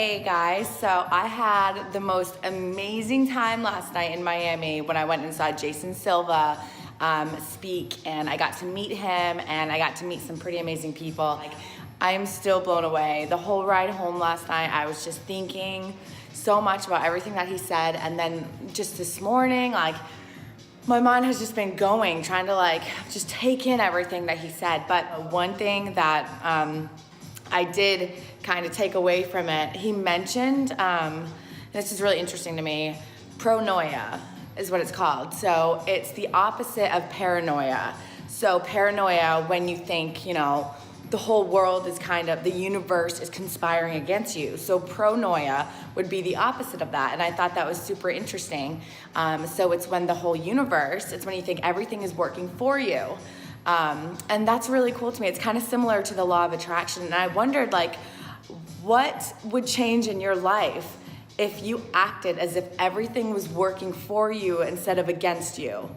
Hey guys, so I had the most amazing time last night in Miami when I went and saw Jason Silva speak, and I got to meet him and I got to meet some pretty amazing people. Like, I am still blown away. The whole ride home last night, I was just thinking so much about everything that he said, and then just this morning, like, my mind has just been going, trying to like just take in everything that he said. But one thing that I did kind of take away from it, he mentioned, this is really interesting to me, pronoia is what it's called. So it's the opposite of paranoia. So paranoia, when you think, you know, the whole world is kind of, the universe is conspiring against you. So pronoia would be the opposite of that. And I thought that was super interesting. So it's when the whole universe, it's when you think everything is working for you. And that's really cool to me. It's kind of similar to the law of attraction. And I wondered, like, what would change in your life if you acted as if everything was working for you instead of against you?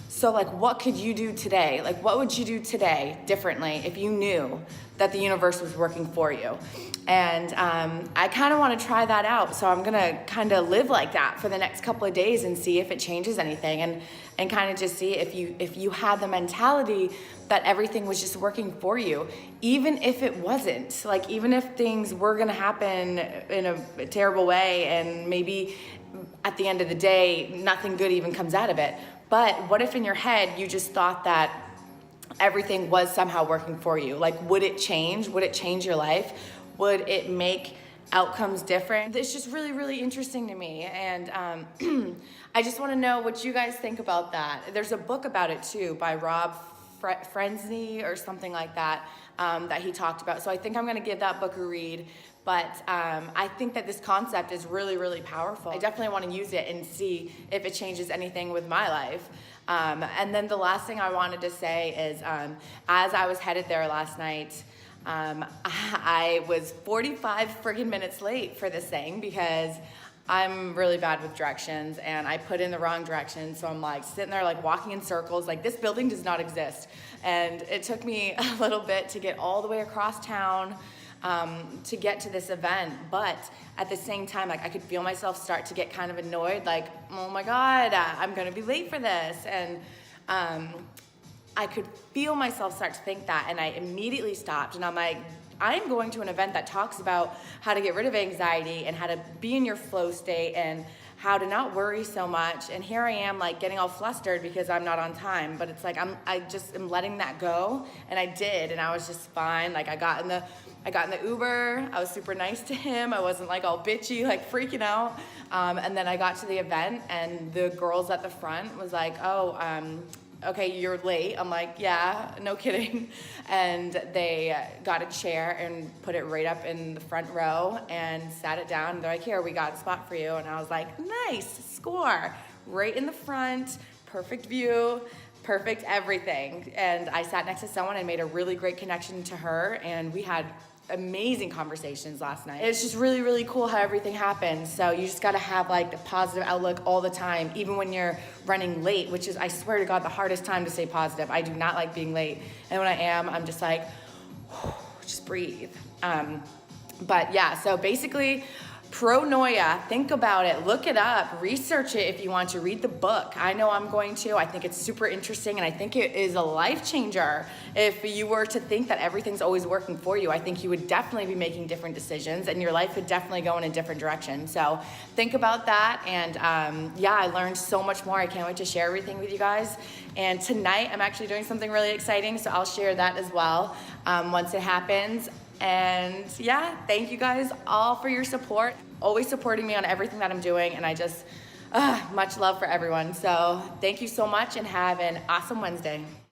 So like, what could you do today? Like, what would you do today differently if you knew that the universe was working for you? And I kind of want to try that out. So I'm gonna kind of live like that for the next couple of days and see if it changes anything, and kind of just see if you had the mentality that everything was just working for you, even if it wasn't. Like, even if things were gonna happen in a terrible way, and maybe at the end of the day, nothing good even comes out of it. But what if in your head you just thought that everything was somehow working for you? Like, would it change? Would it change your life? Would it make outcomes different? It's just really, really interesting to me. And I just want to know what you guys think about that. There's a book about it too by Rob Frenzy or something like that, that he talked about. So I think I'm going to give that book a read. But I think that this concept is really, really powerful. I definitely want to use it and see if it changes anything with my life. And then the last thing I wanted to say is, as I was headed there last night, I was 45 friggin' minutes late for this thing because I'm really bad with directions, and I put in the wrong direction. So I'm like sitting there like walking in circles, like this building does not exist. And it took me a little bit to get all the way across town to get to this event. But at the same time, like, I could feel myself start to get kind of annoyed, like, oh my God, I'm gonna be late for this. And I could feel myself start to think that, and I immediately stopped, and I'm like, I'm going to an event that talks about how to get rid of anxiety and how to be in your flow state and how to not worry so much. And here I am, like, getting all flustered because I'm not on time. But it's like I just am letting that go, and I did, and I was just fine. Like, I got in the Uber. I was super nice to him. I wasn't like all bitchy, like freaking out. And then I got to the event, and the girls at the front was like, oh, okay, you're late. I'm like, yeah, no kidding. And they got a chair and put it right up in the front row and sat it down. They're like, here, we got a spot for you. And I was like, nice, score. Right in the front, perfect view, perfect everything. And I sat next to someone and made a really great connection to her, and we had amazing conversations last night. It's just really, really cool how everything happens. So you just gotta have like a positive outlook all the time, even when you're running late, which is, I swear to God, the hardest time to stay positive. I do not like being late. And when I am, I'm just like, just breathe. But yeah, so basically, pronoia, think about it, look it up, research it if you want to, read the book. I know I'm going to. I think it's super interesting, and I think it is a life changer. If you were to think that everything's always working for you, I think you would definitely be making different decisions, and your life would definitely go in a different direction. So think about that, and yeah, I learned so much more. I can't wait to share everything with you guys. And tonight, I'm actually doing something really exciting, so I'll share that as well once it happens. And yeah, thank you guys all for your support, always supporting me on everything that I'm doing, and I just, much love for everyone. So thank you so much, and have an awesome Wednesday.